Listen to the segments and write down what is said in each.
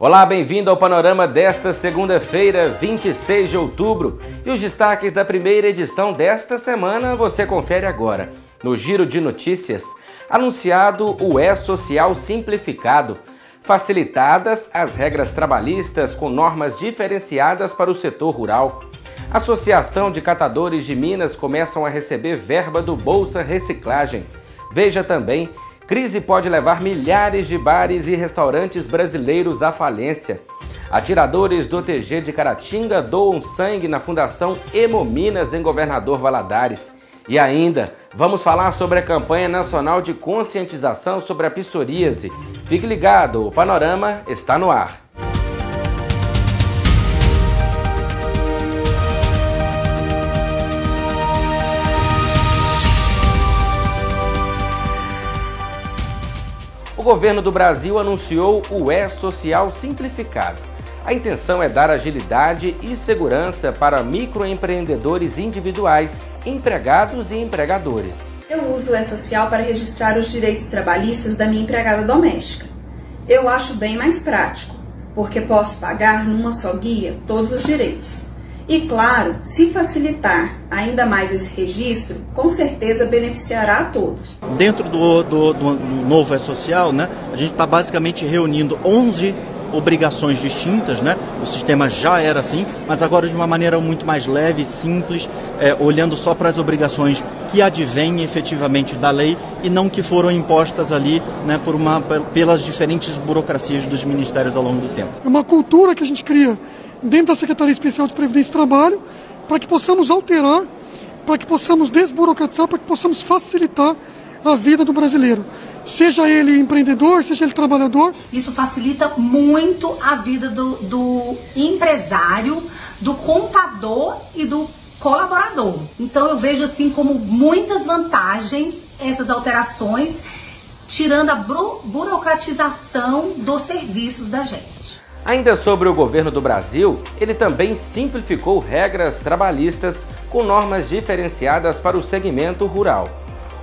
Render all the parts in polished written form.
Olá, bem-vindo ao panorama desta segunda-feira, 26 de outubro. E os destaques da primeira edição desta semana você confere agora. No Giro de Notícias, anunciado o E-Social simplificado. Facilitadas as regras trabalhistas com normas diferenciadas para o setor rural. Associação de Catadores de Minas começam a receber verba do Bolsa Reciclagem. Veja também, crise pode levar milhares de bares e restaurantes brasileiros à falência. Atiradores do TG de Caratinga doam sangue na Fundação Hemominas em Governador Valadares. E ainda, vamos falar sobre a campanha nacional de conscientização sobre a psoríase. Fique ligado, o panorama está no ar. O governo do Brasil anunciou o E-Social simplificado. A intenção é dar agilidade e segurança para microempreendedores individuais, empregados e empregadores. Eu uso o E-Social para registrar os direitos trabalhistas da minha empregada doméstica. Eu acho bem mais prático, porque posso pagar numa só guia todos os direitos. E claro, se facilitar ainda mais esse registro, com certeza beneficiará a todos. Dentro do novo E-Social, né, a gente está basicamente reunindo 11 obrigações distintas, né? O sistema já era assim, mas agora de uma maneira muito mais leve, simples, olhando só para as obrigações que advêm efetivamente da lei e não que foram impostas ali, né, pelas diferentes burocracias dos ministérios ao longo do tempo. É uma cultura que a gente cria dentro da Secretaria Especial de Previdência e Trabalho para que possamos alterar, para que possamos desburocratizar, para que possamos facilitar a vida do brasileiro. Seja ele empreendedor, seja ele trabalhador. Isso facilita muito a vida do empresário, do contador e do colaborador. Então eu vejo assim como muitas vantagens essas alterações, tirando a burocratização dos serviços da gente. Ainda sobre o governo do Brasil, ele também simplificou regras trabalhistas com normas diferenciadas para o segmento rural.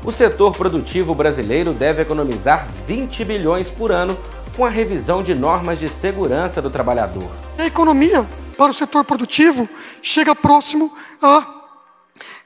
O setor produtivo brasileiro deve economizar 20 bilhões por ano com a revisão de normas de segurança do trabalhador. A economia para o setor produtivo chega próximo a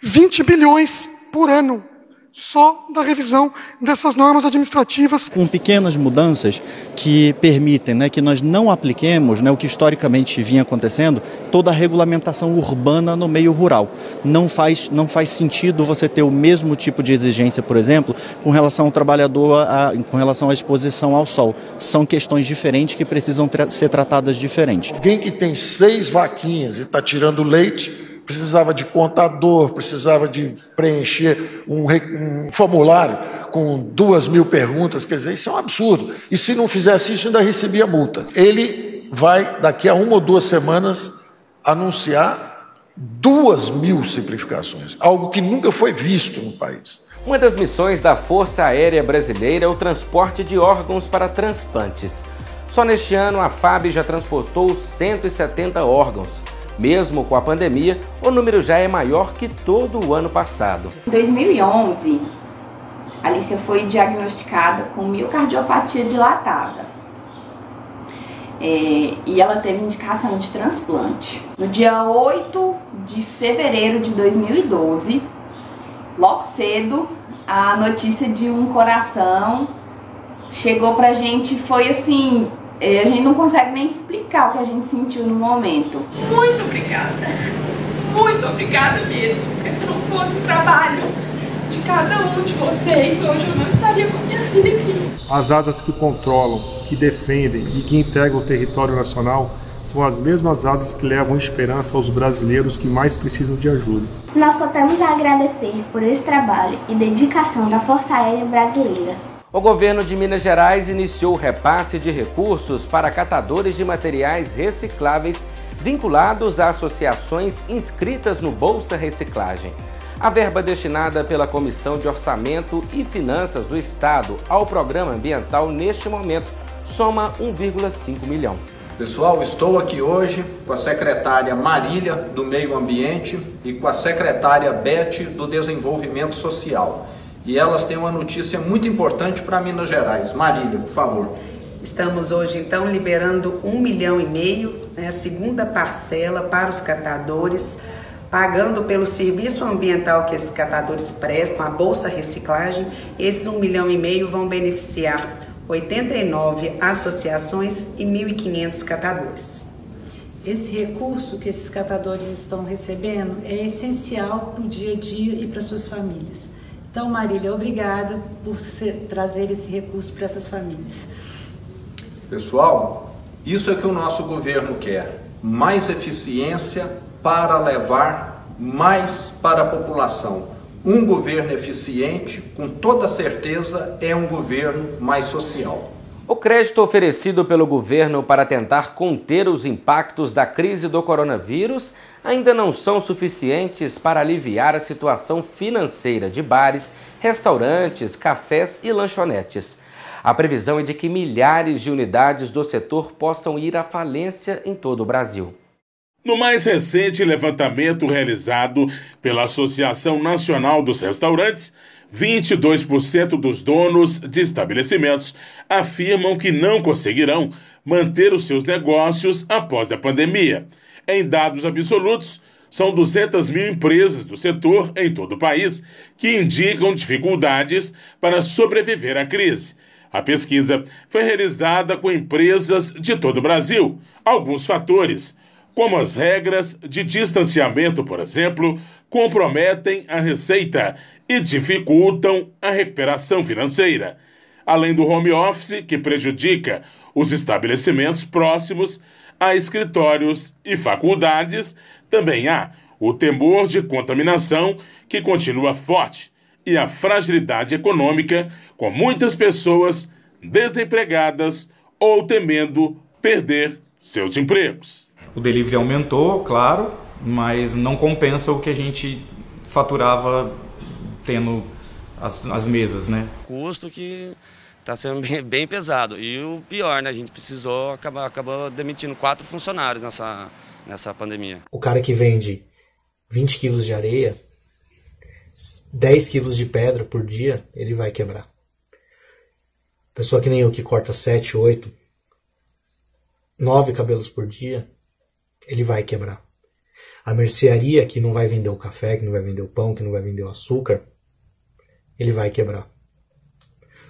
20 bilhões por ano, só da revisão dessas normas administrativas. Com pequenas mudanças que permitem, né, que nós não apliquemos, né, o que historicamente vinha acontecendo, toda a regulamentação urbana no meio rural. Não faz sentido você ter o mesmo tipo de exigência, por exemplo, com relação ao trabalhador, com relação à exposição ao sol. São questões diferentes que precisam ser tratadas diferente. Alguém que tem 6 vaquinhas e está tirando leite, precisava de contador, precisava de preencher um formulário com 2.000 perguntas, quer dizer, isso é um absurdo. E se não fizesse isso, ainda recebia multa. Ele vai, daqui a 1 ou 2 semanas, anunciar 2.000 simplificações, algo que nunca foi visto no país. Uma das missões da Força Aérea Brasileira é o transporte de órgãos para transplantes. Só neste ano, a FAB já transportou 170 órgãos. Mesmo com a pandemia, o número já é maior que todo o ano passado. Em 2011, a Alicia foi diagnosticada com miocardiopatia dilatada. E ela teve indicação de transplante. No dia 8 de fevereiro de 2012, logo cedo, a notícia de um coração chegou pra gente, foi assim... A gente não consegue nem explicar o que a gente sentiu no momento. Muito obrigada mesmo, porque se não fosse o trabalho de cada um de vocês, hoje eu não estaria com minha filha aqui. As asas que controlam, que defendem e que integram o território nacional são as mesmas asas que levam esperança aos brasileiros que mais precisam de ajuda. Nós só temos a agradecer por esse trabalho e dedicação da Força Aérea Brasileira. O governo de Minas Gerais iniciou o repasse de recursos para catadores de materiais recicláveis vinculados a associações inscritas no Bolsa Reciclagem. A verba destinada pela Comissão de Orçamento e Finanças do Estado ao Programa Ambiental neste momento soma 1,5 milhão. Pessoal, estou aqui hoje com a secretária Marília do Meio Ambiente e com a secretária Beth do Desenvolvimento Social. E elas têm uma notícia muito importante para Minas Gerais. Marília, por favor. Estamos hoje, então, liberando 1,5 milhão, né, a segunda parcela para os catadores, pagando pelo serviço ambiental que esses catadores prestam, a Bolsa Reciclagem. Esses 1,5 milhão vão beneficiar 89 associações e 1.500 catadores. Esse recurso que esses catadores estão recebendo é essencial para o dia a dia e para suas famílias. Então, Marília, obrigada por trazer esse recurso para essas famílias. Pessoal, isso é que o nosso governo quer: mais eficiência para levar mais para a população. Um governo eficiente, com toda certeza, é um governo mais social. O crédito oferecido pelo governo para tentar conter os impactos da crise do coronavírus ainda não são suficientes para aliviar a situação financeira de bares, restaurantes, cafés e lanchonetes. A previsão é de que milhares de unidades do setor possam ir à falência em todo o Brasil. No mais recente levantamento realizado pela Associação Nacional dos Restaurantes, 22% dos donos de estabelecimentos afirmam que não conseguirão manter os seus negócios após a pandemia. Em dados absolutos, são 200 mil empresas do setor em todo o país que indicam dificuldades para sobreviver à crise. A pesquisa foi realizada com empresas de todo o Brasil. Alguns fatores, como as regras de distanciamento, por exemplo, comprometem a receita e dificultam a recuperação financeira. Além do home office, que prejudica os estabelecimentos próximos a escritórios e faculdades, também há o temor de contaminação, que continua forte, e a fragilidade econômica, com muitas pessoas desempregadas ou temendo perder seus empregos. O delivery aumentou, claro, mas não compensa o que a gente faturava tendo as mesas, né? Custo que está sendo bem pesado. E o pior, né? A gente precisou acabou demitindo 4 funcionários nessa pandemia. O cara que vende 20 quilos de areia, 10 quilos de pedra por dia, ele vai quebrar. Pessoa que nem eu, que corta 7, 8, 9 cabelos por dia, ele vai quebrar. A mercearia, que não vai vender o café, que não vai vender o pão, que não vai vender o açúcar, ele vai quebrar.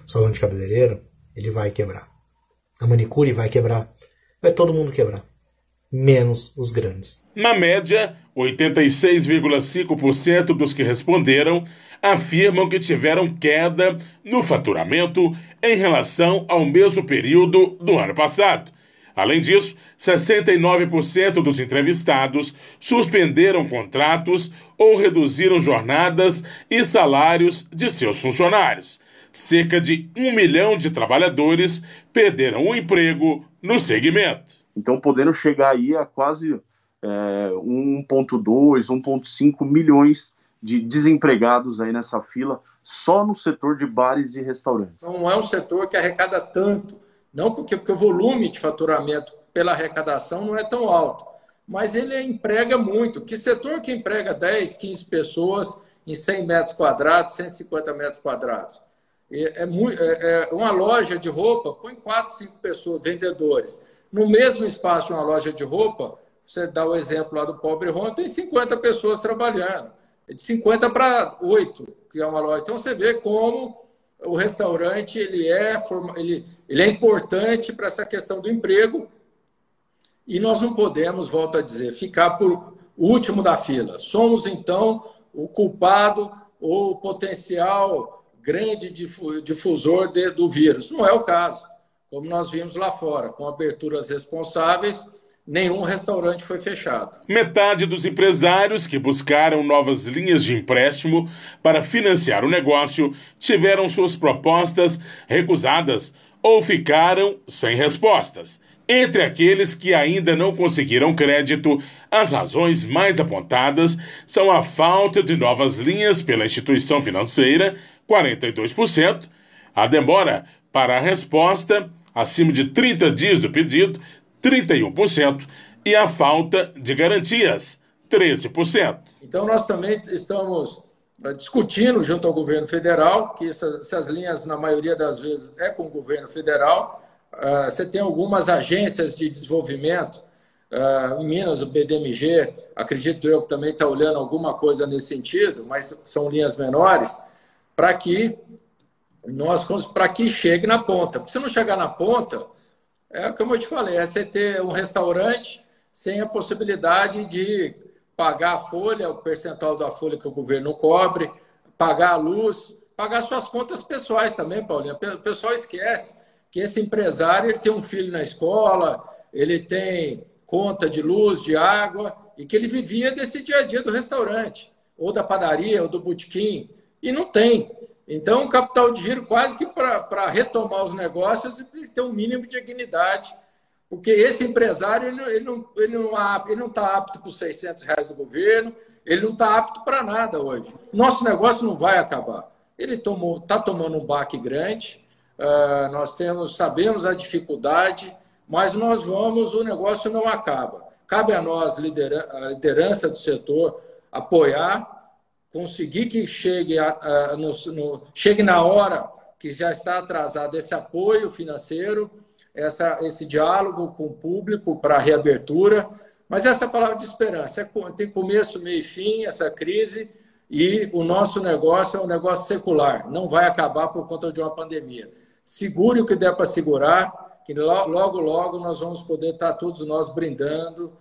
O salão de cabeleireiro, ele vai quebrar. A manicure vai quebrar. Vai todo mundo quebrar. Menos os grandes. Na média, 86,5% dos que responderam afirmam que tiveram queda no faturamento em relação ao mesmo período do ano passado. Além disso, 69% dos entrevistados suspenderam contratos ou reduziram jornadas e salários de seus funcionários. Cerca de 1 milhão de trabalhadores perderam o emprego no segmento. Então, podendo chegar aí a quase 1,2, 1,5 milhões de desempregados aí nessa fila, só no setor de bares e restaurantes. Não é um setor que arrecada tanto, não porque o volume de faturamento pela arrecadação não é tão alto, mas ele emprega muito. Que setor que emprega 10, 15 pessoas em 100 metros quadrados, 150 metros quadrados? Uma loja de roupa põe 4, 5 pessoas, vendedores. No mesmo espaço de uma loja de roupa, você dá o exemplo lá do Pobre Ron, tem 50 pessoas trabalhando. De 50 para 8, que é uma loja. Então você vê como o restaurante ele é importante para essa questão do emprego. E nós não podemos, volto a dizer, ficar por último da fila. Somos, então, o culpado ou o potencial grande difusor do vírus. Não é o caso. Como nós vimos lá fora, com aberturas responsáveis, nenhum restaurante foi fechado. Metade dos empresários que buscaram novas linhas de empréstimo para financiar o negócio tiveram suas propostas recusadas ou ficaram sem respostas. Entre aqueles que ainda não conseguiram crédito, as razões mais apontadas são a falta de novas linhas pela instituição financeira, 42%, a demora para a resposta, acima de 30 dias do pedido, 31%, e a falta de garantias, 13%. Então nós também estamos discutindo junto ao governo federal, que essas linhas, na maioria das vezes, é com o governo federal, Você tem algumas agências de desenvolvimento, em Minas, o BDMG, acredito eu que também está olhando alguma coisa nesse sentido, mas são linhas menores, para que chegue na ponta. Porque se não chegar na ponta, como eu te falei, é você ter um restaurante sem a possibilidade de pagar a folha, o percentual da folha que o governo cobre, pagar a luz, pagar suas contas pessoais também, Paulinha. O pessoal esquece que esse empresário ele tem um filho na escola, ele tem conta de luz, de água, e que ele vivia desse dia a dia do restaurante, ou da padaria, ou do botequim, e não tem. Então, o capital de giro quase que para retomar os negócios, ele tem um mínimo de dignidade, porque esse empresário ele não está apto para os R$600 do governo, ele não está apto para nada hoje. Nosso negócio não vai acabar. Ele está tomando um baque grande, nós sabemos a dificuldade, mas o negócio não acaba. Cabe a nós, a liderança do setor, apoiar, conseguir que chegue na hora que já está atrasado esse apoio financeiro, esse diálogo com o público para a reabertura. Mas essa palavra de esperança tem começo, meio e fim, essa crise, e o nosso negócio é um negócio secular, não vai acabar por conta de uma pandemia. Segure o que der para segurar, que logo, logo nós vamos poder estar todos nós brindando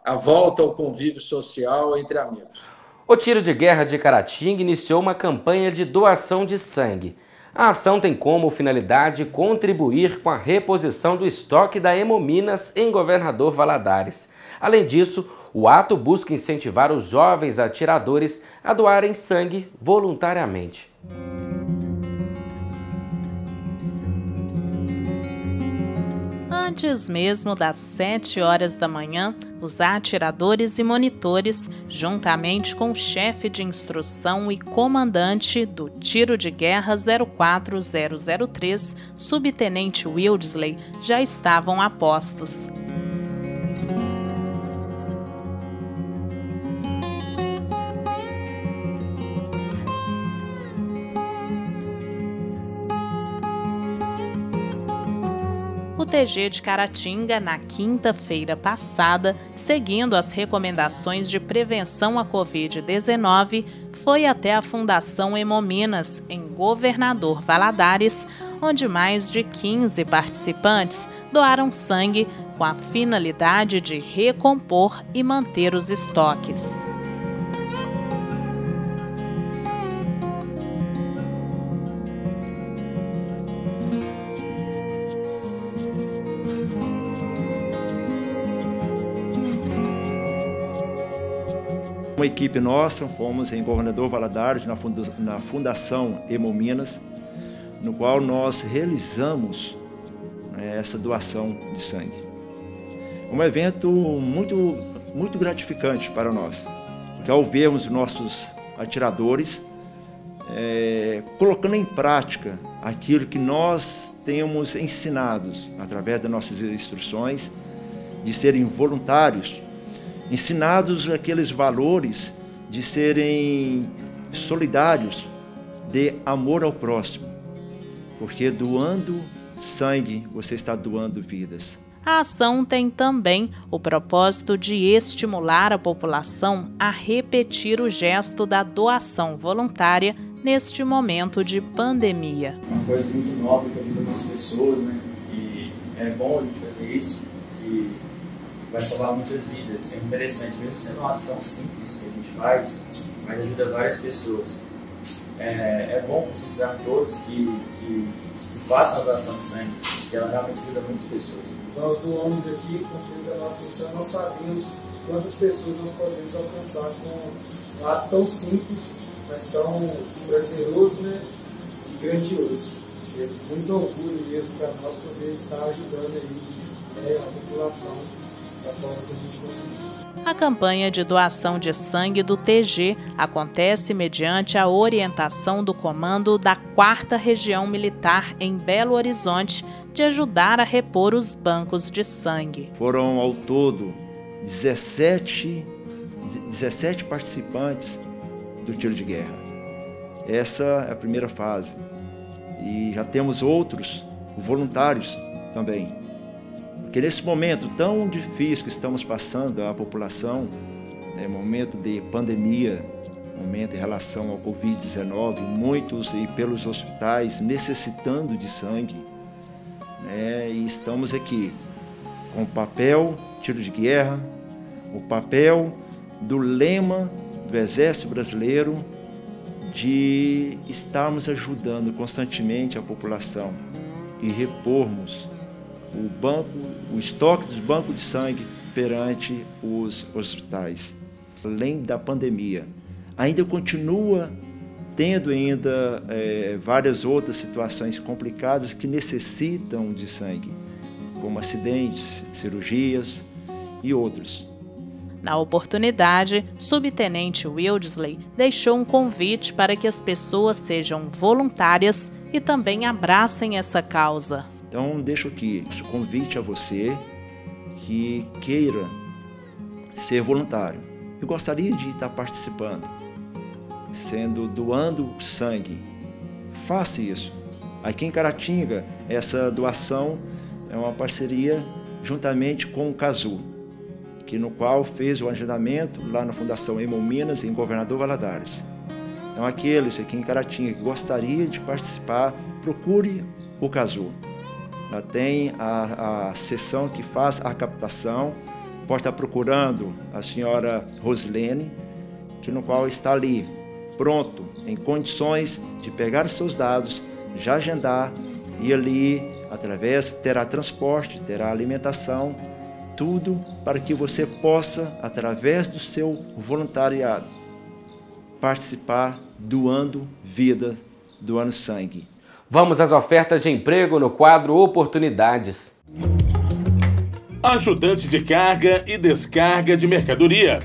a volta ao convívio social entre amigos. O Tiro de Guerra de Caratinga iniciou uma campanha de doação de sangue. A ação tem como finalidade contribuir com a reposição do estoque da Hemominas em Governador Valadares. Além disso, o ato busca incentivar os jovens atiradores a doarem sangue voluntariamente. Antes mesmo das 7 horas da manhã, os atiradores e monitores, juntamente com o chefe de instrução e comandante do Tiro de Guerra 04003, subtenente Wildesley, já estavam a postos. O TG de Caratinga, na quinta-feira passada, seguindo as recomendações de prevenção à Covid-19, foi até a Fundação Hemominas, em Governador Valadares, onde mais de 15 participantes doaram sangue com a finalidade de recompor e manter os estoques. Uma equipe nossa, fomos em Governador Valadares, na Fundação Hemominas, no qual nós realizamos essa doação de sangue. Um evento muito gratificante para nós, porque ao vermos nossos atiradores colocando em prática aquilo que nós temos ensinados através das nossas instruções, de serem voluntários, ensinados aqueles valores de serem solidários, de amor ao próximo, porque doando sangue você está doando vidas. A ação tem também o propósito de estimular a população a repetir o gesto da doação voluntária neste momento de pandemia. Uma coisa muito nobre para a vida das pessoas, né? E é bom a gente fazer isso, e vai salvar muitas vidas. É interessante, mesmo sendo um ato tão simples que a gente faz, mas ajuda várias pessoas. É bom conscientizar todos que façam a doação de sangue, que ela realmente ajuda muitas pessoas. Nós doamos aqui, cumprimos a nossa missão, nós sabemos quantas pessoas nós podemos alcançar com um ato tão simples, mas tão prazeroso, né, e grandioso. É muito orgulho mesmo para nós poder estar ajudando aí, a população da forma que a gente conseguir. A campanha de doação de sangue do TG acontece mediante a orientação do comando da 4ª Região Militar em Belo Horizonte de ajudar a repor os bancos de sangue. Foram ao todo 17 participantes do tiro de guerra. Essa é a primeira fase. E já temos outros voluntários também. Porque nesse momento tão difícil que estamos passando, a população, momento de pandemia, momento em relação ao Covid-19, muitos e pelos hospitais necessitando de sangue, e estamos aqui com o papel tiro de guerra, o papel do lema do Exército Brasileiro de estarmos ajudando constantemente a população e repormos o estoque dos bancos de sangue perante os hospitais. Além da pandemia, ainda continua tendo várias outras situações complicadas que necessitam de sangue, como acidentes, cirurgias e outros. Na oportunidade, Subtenente Wildesley deixou um convite para que as pessoas sejam voluntárias e também abracem essa causa. Então, deixo aqui esse convite a você que queira ser voluntário. Eu gostaria de estar participando, doando sangue. Faça isso. Aqui em Caratinga, essa doação é uma parceria juntamente com o Casu, no qual fez o agendamento lá na Fundação Hemominas, em Governador Valadares. Então, aqueles aqui em Caratinga que gostariam de participar, procure o Casu. Lá tem a seção que faz a captação. Pode estar procurando a senhora Rosilene, no qual está ali, pronto, em condições de pegar os seus dados, já agendar, e ali, terá transporte, terá alimentação, tudo para que você possa, através do seu voluntariado, participar doando vida, doando sangue. Vamos às ofertas de emprego no quadro Oportunidades. Ajudante de carga e descarga de mercadoria,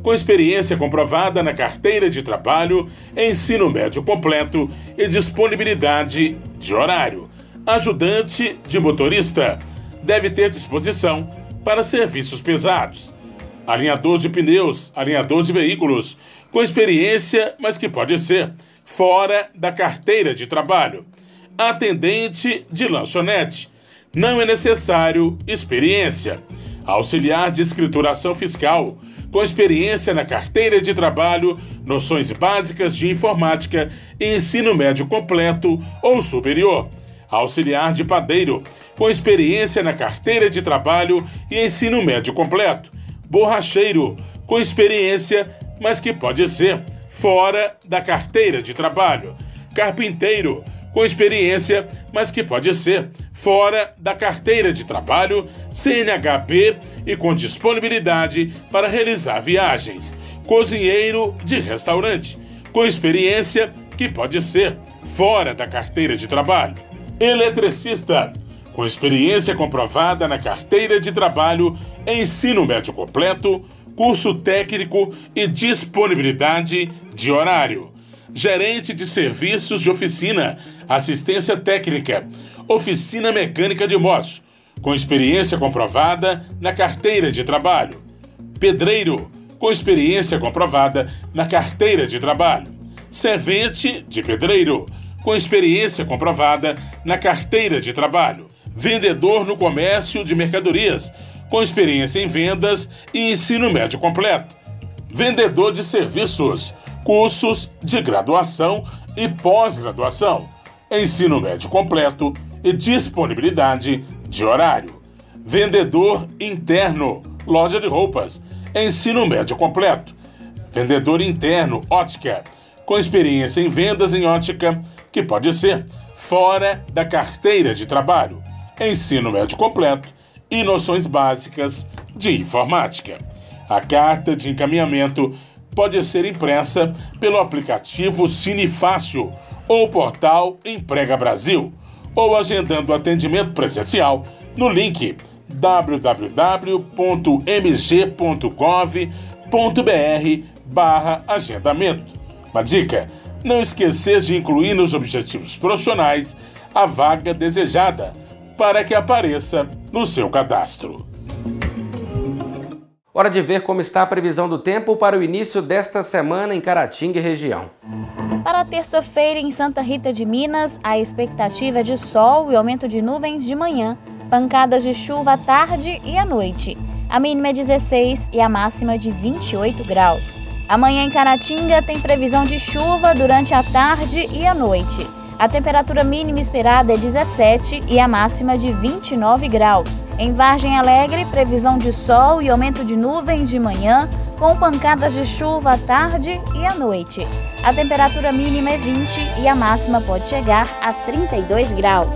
com experiência comprovada na carteira de trabalho, ensino médio completo e disponibilidade de horário. Ajudante de motorista, deve ter disposição para serviços pesados. Alinhador de pneus, alinhador de veículos, com experiência, mas que pode ser fora da carteira de trabalho. Atendente de lanchonete, não é necessário experiência. Auxiliar de escrituração fiscal, com experiência na carteira de trabalho, noções básicas de informática e ensino médio completo ou superior. Auxiliar de padeiro, com experiência na carteira de trabalho e ensino médio completo. Borracheiro, com experiência, mas que pode ser fora da carteira de trabalho. Carpinteiro, com experiência, mas que pode ser fora da carteira de trabalho, CNHB e com disponibilidade para realizar viagens. Cozinheiro de restaurante, com experiência, que pode ser fora da carteira de trabalho. Eletricista, com experiência comprovada na carteira de trabalho, ensino médio completo, curso técnico e disponibilidade de horário. Gerente de serviços de oficina, assistência técnica, oficina mecânica de motos, com experiência comprovada na carteira de trabalho. Pedreiro, com experiência comprovada na carteira de trabalho. Servente de pedreiro, com experiência comprovada na carteira de trabalho. Vendedor no comércio de mercadorias, com experiência em vendas e ensino médio completo. Vendedor de serviços, cursos de graduação e pós-graduação, ensino médio completo e disponibilidade de horário. Vendedor interno, loja de roupas, ensino médio completo. Vendedor interno, ótica, com experiência em vendas em ótica, que pode ser fora da carteira de trabalho, ensino médio completo e noções básicas de informática. A carta de encaminhamento pode ser impressa pelo aplicativo Cine Fácil ou portal Emprega Brasil, ou agendando atendimento presencial no link www.mg.gov.br/agendamento. Uma dica: não esquecer de incluir nos objetivos profissionais a vaga desejada para que apareça no seu cadastro. Hora de ver como está a previsão do tempo para o início desta semana em Caratinga e região. Para a terça-feira, em Santa Rita de Minas, a expectativa é de sol e aumento de nuvens de manhã, pancadas de chuva à tarde e à noite. A mínima é 16 e a máxima de 28 graus. Amanhã em Caratinga tem previsão de chuva durante a tarde e a noite. A temperatura mínima esperada é 17 e a máxima de 29 graus. Em Vargem Alegre, previsão de sol e aumento de nuvens de manhã, com pancadas de chuva à tarde e à noite. A temperatura mínima é 20 e a máxima pode chegar a 32 graus.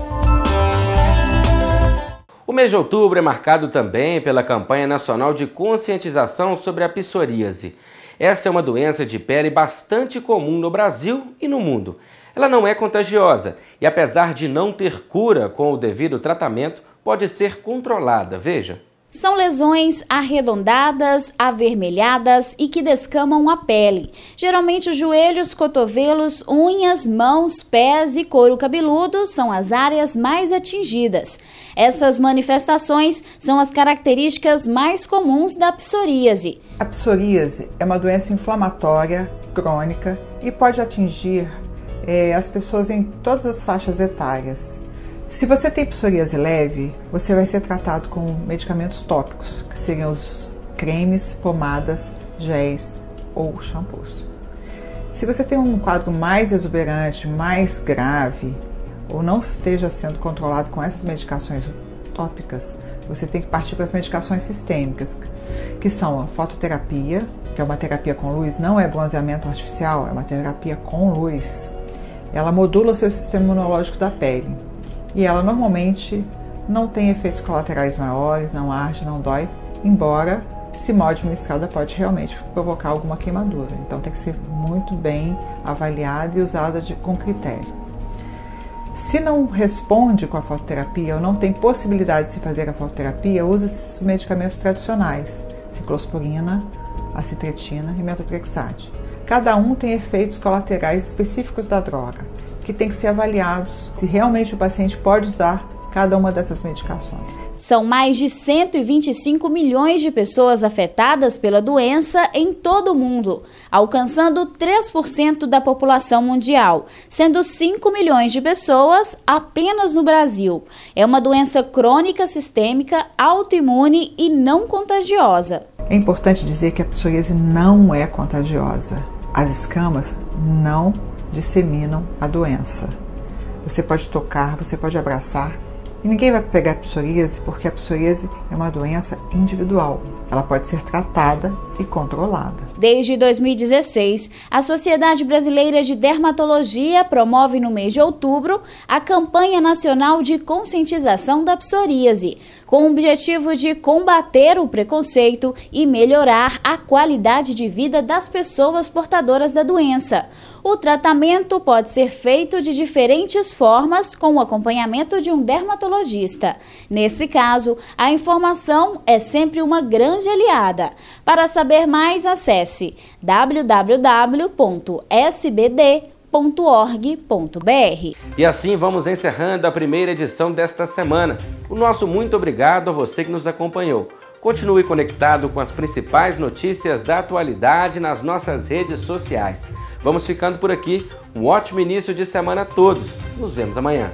O mês de outubro é marcado também pela campanha nacional de conscientização sobre a psoríase. Essa é uma doença de pele bastante comum no Brasil e no mundo. Ela não é contagiosa e, apesar de não ter cura com o devido tratamento, pode ser controlada. Veja. São lesões arredondadas, avermelhadas e que descamam a pele. Geralmente os joelhos, cotovelos, unhas, mãos, pés e couro cabeludo são as áreas mais atingidas. Essas manifestações são as características mais comuns da psoríase. A psoríase é uma doença inflamatória, crônica e pode atingir as pessoas em todas as faixas etárias. Se você tem psoríase leve, você vai ser tratado com medicamentos tópicos, que seriam os cremes, pomadas, géis ou shampoos. Se você tem um quadro mais exuberante, mais grave, ou não esteja sendo controlado com essas medicações tópicas, você tem que partir para as medicações sistêmicas, que são a fototerapia, que é uma terapia com luz, não é bronzeamento artificial, é uma terapia com luz. Ela modula o seu sistema imunológico da pele. E ela normalmente não tem efeitos colaterais maiores, não arde, não dói, embora, se mal administrada, pode realmente provocar alguma queimadura. Então tem que ser muito bem avaliada e usada com critério. Se não responde com a fototerapia ou não tem possibilidade de se fazer a fototerapia, use-se os medicamentos tradicionais, ciclosporina, acitretina e metotrexate. Cada um tem efeitos colaterais específicos da droga, que tem que ser avaliados se realmente o paciente pode usar cada uma dessas medicações. São mais de 125 milhões de pessoas afetadas pela doença em todo o mundo, alcançando 3% da população mundial, sendo 5 milhões de pessoas apenas no Brasil. É uma doença crônica sistêmica, autoimune e não contagiosa. É importante dizer que a psoríase não é contagiosa. As escamas não disseminam a doença. Você pode tocar, você pode abraçar e ninguém vai pegar psoríase, porque a psoríase é uma doença individual. Ela pode ser tratada e controlada. Desde 2016, a Sociedade Brasileira de Dermatologia promove no mês de outubro a campanha nacional de conscientização da psoríase, com o objetivo de combater o preconceito e melhorar a qualidade de vida das pessoas portadoras da doença. O tratamento pode ser feito de diferentes formas com o acompanhamento de um dermatologista. Nesse caso, a informação é sempre uma grande aliada. Para saber mais, acesse www.sbd.org.br. E assim vamos encerrando a primeira edição desta semana. O nosso muito obrigado a você que nos acompanhou. Continue conectado com as principais notícias da atualidade nas nossas redes sociais. Vamos ficando por aqui. Um ótimo início de semana a todos. Nos vemos amanhã.